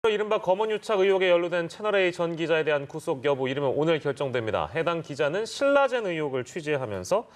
이른바 검언유착 의혹에 연루된 채널A 전 기자에 대한 구속 여부 이르면 오늘 결정됩니다. 해당 기자는 신라젠 의혹을 취재하면서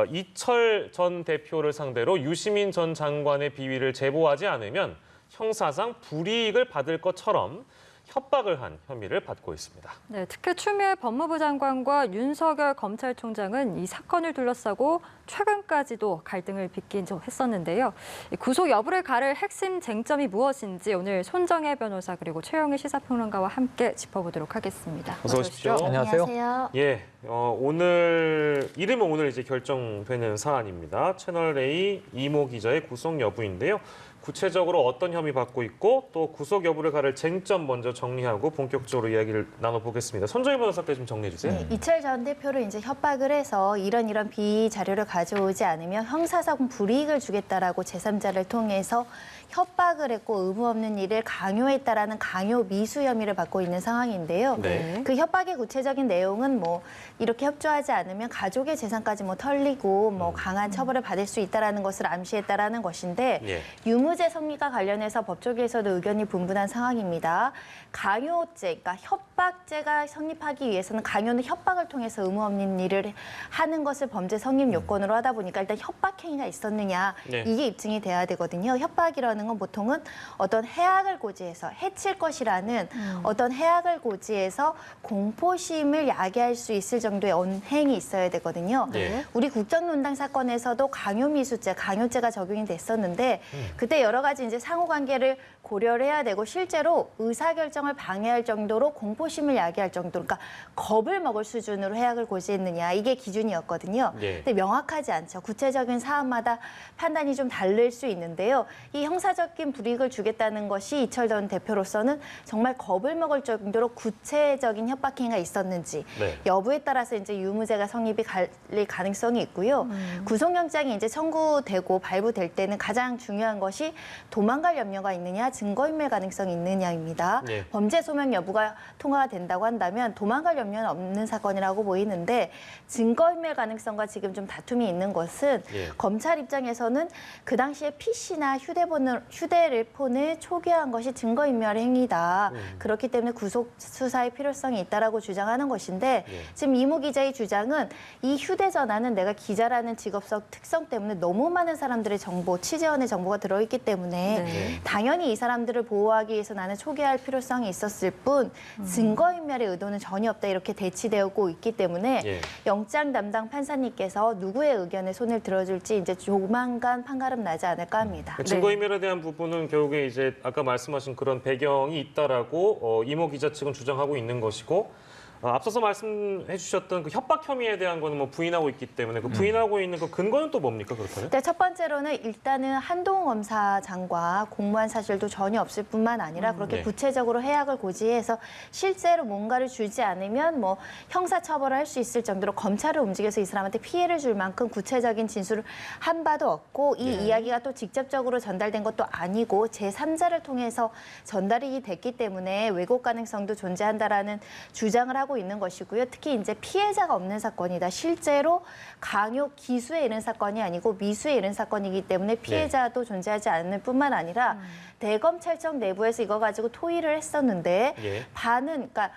이철 전 대표를 상대로 유시민 전 장관의 비위를 제보하지 않으면 형사상 불이익을 받을 것처럼 협박을 한 혐의를 받고 있습니다. 네, 특히 추미애 법무부 장관과 윤석열 검찰총장은 이 사건을 둘러싸고 최근까지도 갈등을 빚긴 했었는데요. 구속 여부를 가를 핵심 쟁점이 무엇인지 오늘 손정혜 변호사 그리고 최영희 시사평론가와 함께 짚어보도록 하겠습니다. 어서 오십시오. 안녕하세요. 예, 오늘 이제 결정되는 사안입니다. 채널A 이모 기자의 구속 여부인데요. 구체적으로 어떤 혐의 받고 있고 또 구속 여부를 가를 쟁점 먼저 정리하고 본격적으로 이야기를 나눠보겠습니다. 손정혜 변호사께 좀 정리해 주세요. 네, 이철 전 대표를 이제 협박을 해서 이런 비위 자료를 가져오지 않으면 형사상 불이익을 주겠다라고 제3자를 통해서 협박을 했고 의무 없는 일을 강요했다라는 강요 미수 혐의를 받고 있는 상황인데요. 네. 그 협박의 구체적인 내용은 이렇게 협조하지 않으면 가족의 재산까지 털리고 강한 처벌을 받을 수 있다라는 것을 암시했다라는 것인데 예. 유무죄 성립과 관련해서 법조계에서도 의견이 분분한 상황입니다. 강요죄, 그러니까 협박죄가 성립하기 위해서는 강요는 협박을 통해서 의무 없는 일을 하는 것을 범죄 성립 요건으로 하다 보니까 일단 협박 행위가 있었느냐 네. 이게 입증이 돼야 되거든요. 협박이라는 건 보통은 어떤 해악을 고지해서 해칠 것이라는 어떤 해악을 고지해서 공포심을 야기할 수 있을 정도의 언행이 있어야 되거든요. 네. 우리 국정농단 사건에서도 강요미수죄, 강요죄가 적용이 됐었는데 그때 여러 가지 이제 상호관계를 고려를 해야 되고 실제로 의사결정을 방해할 정도로 공포심을 야기할 정도로 그러니까 겁을 먹을 수준으로 해악을 고지했느냐 이게 기준이었거든요. 네. 근데 명확하지 않죠. 구체적인 사안마다 판단이 좀 다를 수 있는데요. 이 형사적인 불이익을 주겠다는 것이 이철 전 대표로서는 정말 겁을 먹을 정도로 구체적인 협박행위가 있었는지 네. 여부에 따라서 이제 유무죄가 성립이 갈릴 가능성이 있고요. 구속영장이 이제 청구되고 발부될 때는 가장 중요한 것이 도망갈 염려가 있느냐, 증거인멸 가능성이 있느냐입니다. 네. 범죄 소명 여부가 통과가 된다고 한다면 도망갈 염려는 없는 사건이라고 보이는데 증거인멸 가능성과 지금 좀 다툼이 있는 것은 예. 검찰 입장에서는 그 당시에 PC나 휴대폰을 초기화한 것이 증거인멸 행위다. 그렇기 때문에 구속 수사의 필요성이 있다라고 주장하는 것인데 예. 지금 이모 기자의 주장은 이 휴대전화는 내가 기자라는 직업성 특성 때문에 너무 많은 사람들의 정보, 취재원의 정보가 들어있기 때문에 네. 당연히 이 사람들을 보호하기 위해서 나는 초기화할 필요성이 있었을 뿐 증거인멸의 의도는 전혀 없다 이렇게 대치되고 있기 때문에 예. 영장 담당 판사님께서 누구의 의견에 손을 들어줄지 이제 조만간 판가름 나지 않을까 합니다. 증거인멸에 대한 부분은 결국에 이제 아까 말씀하신 그런 배경이 있다라고 이모 기자 측은 주장하고 있는 것이고 앞서서 말씀해 주셨던 그 협박 혐의에 대한 거는 부인하고 있기 때문에 그 부인하고 있는 그 근거는 또 뭡니까 그렇다면? 네, 첫 번째로는 일단은 한동훈 검사장과 공무원 사실도 전혀 없을 뿐만 아니라 그렇게 네. 구체적으로 해악을 고지해서 실제로 뭔가를 주지 않으면 형사처벌을 할 수 있을 정도로 검찰을 움직여서 이 사람한테 피해를 줄 만큼 구체적인 진술을 한 바도 없고 이 이야기가 또 직접적으로 전달된 것도 아니고 제3자를 통해서 전달이 됐기 때문에 왜곡 가능성도 존재한다라는 주장을 하고 있는 것이고요. 특히 이제 피해자가 없는 사건이다. 실제로 강요 기수에 이른 사건이 아니고 미수에 이른 사건이기 때문에 피해자도 존재하지 않을 뿐만 아니라 대검찰청 내부에서 이거 가지고 토의를 했었는데 예. 그러니까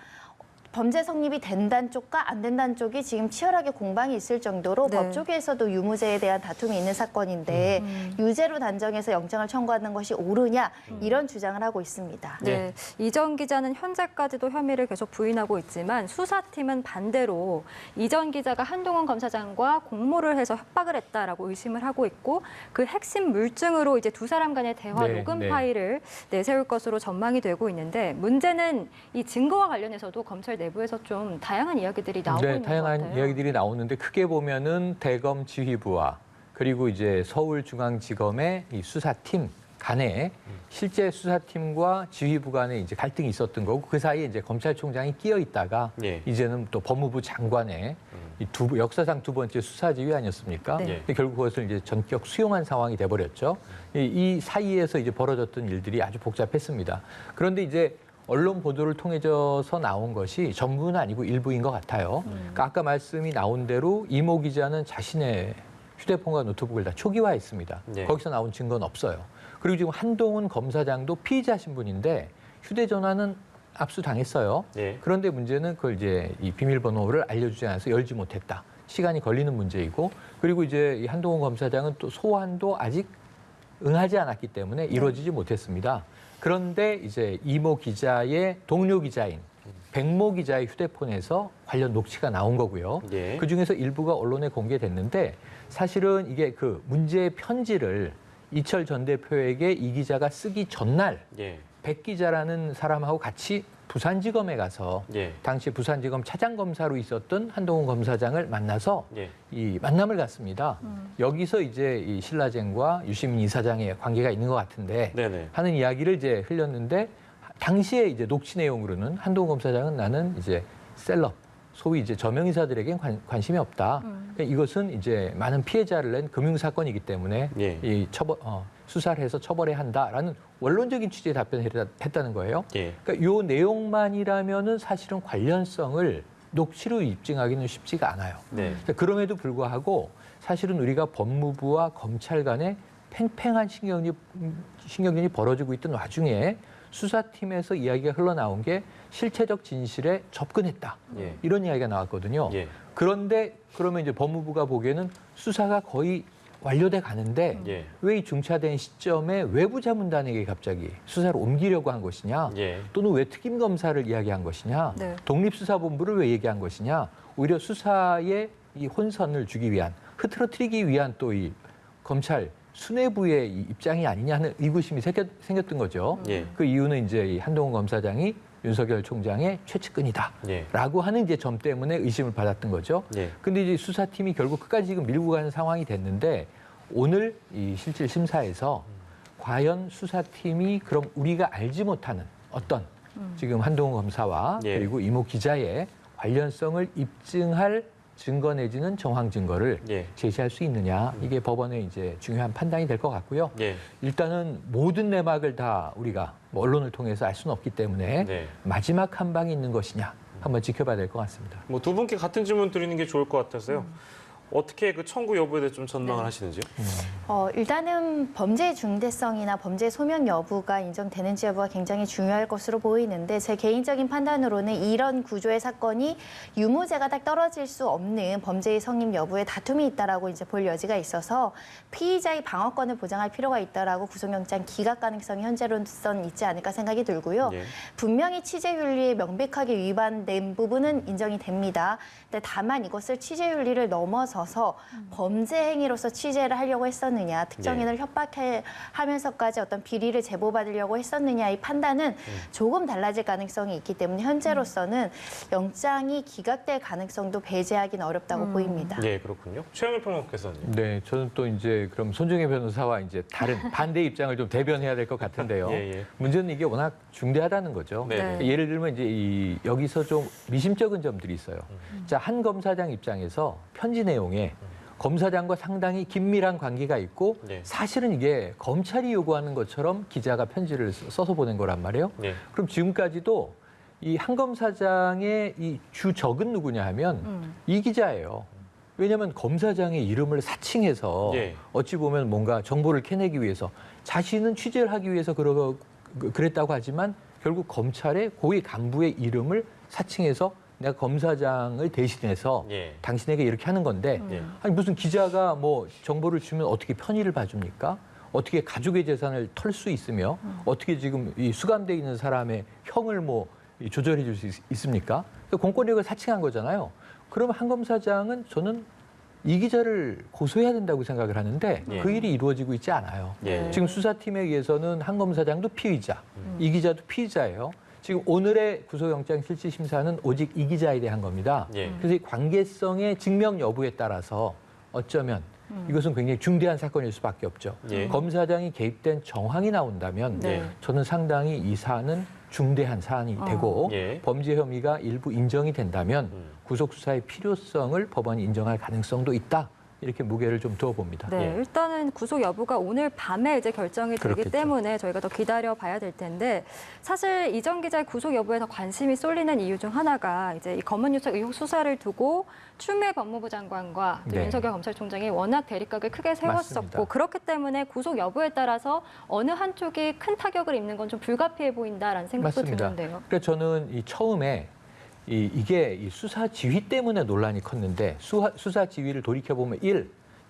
범죄 성립이 된다는 쪽과 안 된다는 쪽이 지금 치열하게 공방이 있을 정도로 네. 법조계에서도 유무죄에 대한 다툼이 있는 사건인데 유죄로 단정해서 영장을 청구하는 것이 옳으냐 이런 주장을 하고 있습니다. 네. 이전 기자는 현재까지도 혐의를 계속 부인하고 있지만 수사팀은 반대로 이전 기자가 한동훈 검사장과 공모를 해서 협박을 했다라고 의심을 하고 있고 그 핵심 물증으로 이제 두 사람 간의 대화 녹음 파일을 내세울 것으로 전망이 되고 있는데 문제는 이 증거와 관련해서도 검찰 내부에서 좀 다양한 이야기들이 나오고 있는 것 같아요. 다양한 이야기들이 나오는데 크게 보면은 대검 지휘부와 그리고 이제 서울중앙지검의 이 수사팀 간에 실제 수사팀과 지휘부 간에 이제 갈등이 있었던 거고 그 사이에 이제 검찰총장이 끼어 있다가 예. 이제는 또 법무부 장관의 이 역사상 두 번째 수사지휘 아니었습니까? 네. 근데 결국 그것을 이제 전격 수용한 상황이 돼버렸죠. 이 사이에서 이제 벌어졌던 일들이 아주 복잡했습니다. 그런데 이제 언론 보도를 통해서 나온 것이 전부는 아니고 일부인 것 같아요. 그러니까 아까 말씀이 나온 대로 이모 기자는 자신의 휴대폰과 노트북을 다 초기화했습니다. 네. 거기서 나온 증거는 없어요. 그리고 지금 한동훈 검사장도 피의자 신분인데 휴대전화는 압수당했어요. 예. 그런데 문제는 그걸 이제 이 비밀번호를 알려주지 않아서 열지 못했다. 시간이 걸리는 문제이고, 그리고 이제 이 한동훈 검사장은 또 소환도 아직 응하지 않았기 때문에 이루어지지 못했습니다. 그런데 이제 이모 기자의 동료 기자인 백모 기자의 휴대폰에서 관련 녹취가 나온 거고요. 예. 그중에서 일부가 언론에 공개됐는데, 사실은 이게 그 문제의 편지를 이철 전 대표에게 이 기자가 쓰기 전날 예. 백 기자라는 사람하고 같이 부산지검에 가서 예. 당시 부산지검 차장검사로 있었던 한동훈 검사장을 만나서 예. 이 만남을 갖습니다. 여기서 이제 이 신라젠과 유시민 이사장의 관계가 있는 것 같은데 네네. 하는 이야기를 이제 흘렸는데, 당시에 이제 녹취 내용으로는 한동훈 검사장은 나는 이제 셀럽, 소위 이제 저명인사들에겐 관심이 없다. 그러니까 이것은 이제 많은 피해자를 낸 금융사건이기 때문에 예. 이 수사를 해서 처벌해야 한다라는 원론적인 취지의 답변을 했다는 거예요. 예. 그러니까 요 내용만이라면은 사실은 관련성을 녹취로 입증하기는 쉽지가 않아요. 네. 그럼에도 불구하고 사실은 우리가 법무부와 검찰 간에 팽팽한 신경전이 벌어지고 있던 와중에 수사팀에서 이야기가 흘러나온 게 실체적 진실에 접근했다. 예. 이런 이야기가 나왔거든요. 예. 그런데 그러면 이제 법무부가 보기에는 수사가 거의 완료돼 가는데 예. 왜 이 중차된 시점에 외부 자문단에게 갑자기 수사를 옮기려고 한 것이냐? 예. 또는 왜 특임 검사를 이야기한 것이냐? 네. 독립수사본부를 왜 얘기한 것이냐? 오히려 수사의 이 혼선을 주기 위한, 흐트러뜨리기 위한 또 이 검찰 수뇌부의 이 입장이 아니냐 하는 의구심이 생겼던 거죠. 예. 그 이유는 이제 이 한동훈 검사장이 윤석열 총장의 최측근이다라고 예. 하는 이제 점 때문에 의심을 받았던 거죠. 예. 근데 이제 수사팀이 결국 끝까지 지금 밀고 가는 상황이 됐는데, 오늘 이 실질 심사에서 과연 수사팀이 그럼 우리가 알지 못하는 어떤 지금 한동훈 검사와 예. 그리고 이모 기자의 관련성을 입증할 증거 내지는 정황 증거를 예. 제시할 수 있느냐, 이게 법원의 이제 중요한 판단이 될 것 같고요. 예. 일단은 모든 내막을 다 우리가 뭐 언론을 통해서 알 수는 없기 때문에 네. 마지막 한 방이 있는 것이냐 한번 지켜봐야 될 것 같습니다. 뭐 두 분께 같은 질문 드리는 게 좋을 것 같아서요. 어떻게 그 청구 여부에 대해 좀 전망을 하시는지요? 일단은 범죄의 중대성이나 범죄 소명 여부가 인정되는지 여부가 굉장히 중요할 것으로 보이는데, 제 개인적인 판단으로는 이런 구조의 사건이 유무죄가 딱 떨어질 수 없는 범죄의 성립 여부에 다툼이 있다라고 이제 볼 여지가 있어서 피의자의 방어권을 보장할 필요가 있다라고 구속영장 기각 가능성이 현재로선 있지 않을까 생각이 들고요. 예. 분명히 취재윤리에 명백하게 위반된 부분은 인정이 됩니다. 근데 다만 이것을 취재윤리를 넘어서서 범죄 행위로서 취재를 하려고 했었느냐, 특정인을 협박하면서까지 어떤 비리를 제보받으려고 했었느냐, 이 판단은 조금 달라질 가능성이 있기 때문에 현재로서는 영장이 기각될 가능성도 배제하기는 어렵다고 보입니다. 예, 그렇군요. 최영일 평론가께서는. 네, 저는 또 이제 그럼 손정혜 변호사와 이제 다른 반대 입장을 좀 대변해야 될 것 같은데요. 예, 예. 문제는 이게 워낙 중대하다는 거죠. 네. 예를 들면 이제 여기서 좀 미심쩍은 점들이 있어요. 자, 한 검사장 입장에서 편지 내용에 검사장과 상당히 긴밀한 관계가 있고 네. 사실은 이게 검찰이 요구하는 것처럼 기자가 편지를 써서 보낸 거란 말이에요. 네. 그럼 지금까지도 이 한 검사장의 이 주적은 누구냐 하면 이 기자예요. 왜냐하면 검사장의 이름을 사칭해서 예. 어찌 보면 뭔가 정보를 캐내기 위해서, 자신은 취재를 하기 위해서 그랬다고 하지만 결국 검찰의 고위 간부의 이름을 사칭해서 내가 검사장을 대신해서 예. 당신에게 이렇게 하는 건데, 예. 아니 무슨 기자가 뭐 정보를 주면 어떻게 편의를 봐줍니까? 어떻게 가족의 재산을 털 수 있으며 어떻게 지금 이 수감돼 있는 사람의 형을 뭐 조절해 줄 수 있습니까? 공권력을 사칭한 거잖아요. 그러면 한 검사장은 저는 이 기자를 고소해야 된다고 생각을 하는데 예. 그 일이 이루어지고 있지 않아요. 예. 지금 수사팀에 의해서는 한 검사장도 피의자, 이 기자도 피의자예요. 지금 오늘의 구속영장 실질심사는 오직 이 기자에 대한 겁니다. 예. 그래서 이 관계성의 증명 여부에 따라서 어쩌면 이것은 굉장히 중대한 사건일 수밖에 없죠. 예. 검사장이 개입된 정황이 나온다면 네. 저는 상당히 이 사안은 중대한 사안이 되고 예. 범죄 혐의가 일부 인정이 된다면 구속 수사의 필요성을 법원이 인정할 가능성도 있다. 이렇게 무게를 좀 두어봅니다. 네, 예. 일단은 구속 여부가 오늘 밤에 이제 결정이 되기 그렇겠죠. 때문에 저희가 더 기다려 봐야 될 텐데 사실 이전 기자의 구속 여부에 더 관심이 쏠리는 이유 중 하나가 이제 이 검은유착 의혹 수사를 두고 추미애 법무부 장관과 또 네. 윤석열 검찰총장이 워낙 대립각을 크게 세웠었고 맞습니다. 그렇기 때문에 구속 여부에 따라서 어느 한쪽이 큰 타격을 입는 건 좀 불가피해 보인다라는 생각도 맞습니다. 드는데요. 그래서 저는 이 처음에 이게 이 수사 지휘 때문에 논란이 컸는데 수사 지휘를 돌이켜 보면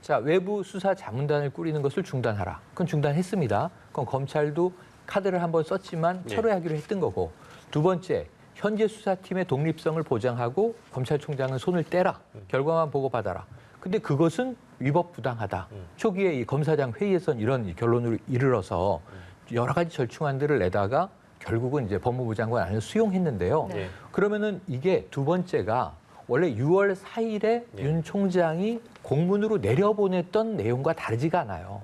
자, 외부 수사 자문단을 꾸리는 것을 중단하라. 그건 중단했습니다. 그건 검찰도 카드를 한번 썼지만 네. 철회하기로 했던 거고. 두 번째, 현재 수사팀의 독립성을 보장하고 검찰총장은 손을 떼라. 결과만 보고받아라. 근데 그것은 위법 부당하다. 초기에 이 검사장 회의에선 이런 결론으로 이르러서 여러 가지 절충안들을 내다가 결국은 이제 법무부 장관 안을 수용했는데요. 네. 그러면은 이게 두 번째가 원래 6월 4일에 네. 윤 총장이 공문으로 내려보냈던 내용과 다르지가 않아요.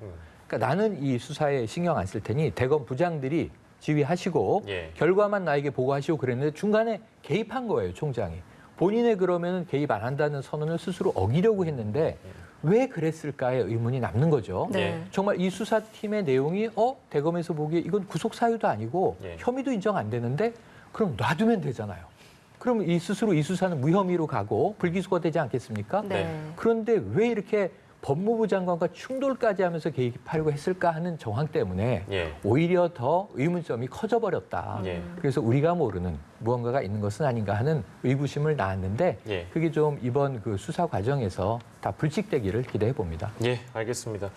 그러니까 나는 이 수사에 신경 안 쓸 테니 대검 부장들이 지휘하시고 예. 결과만 나에게 보고하시고 그랬는데 중간에 개입한 거예요, 총장이. 본인의 그러면은 개입 안 한다는 선언을 스스로 어기려고 했는데 왜 그랬을까의 의문이 남는 거죠. 네. 정말 이 수사팀의 내용이 대검에서 보기에 이건 구속 사유도 아니고 예. 혐의도 인정 안 되는데 그럼 놔두면 되잖아요. 그럼 이 스스로 이 수사는 무혐의로 가고 불기소가 되지 않겠습니까? 네. 그런데 왜 이렇게 법무부 장관과 충돌까지 하면서 개입하려고 했을까 하는 정황 때문에 예. 오히려 더 의문점이 커져버렸다. 예. 그래서 우리가 모르는 무언가가 있는 것은 아닌가 하는 의구심을 낳았는데 예. 그게 좀 이번 그 수사 과정에서 다 불식되기를 기대해 봅니다. 예, 알겠습니다.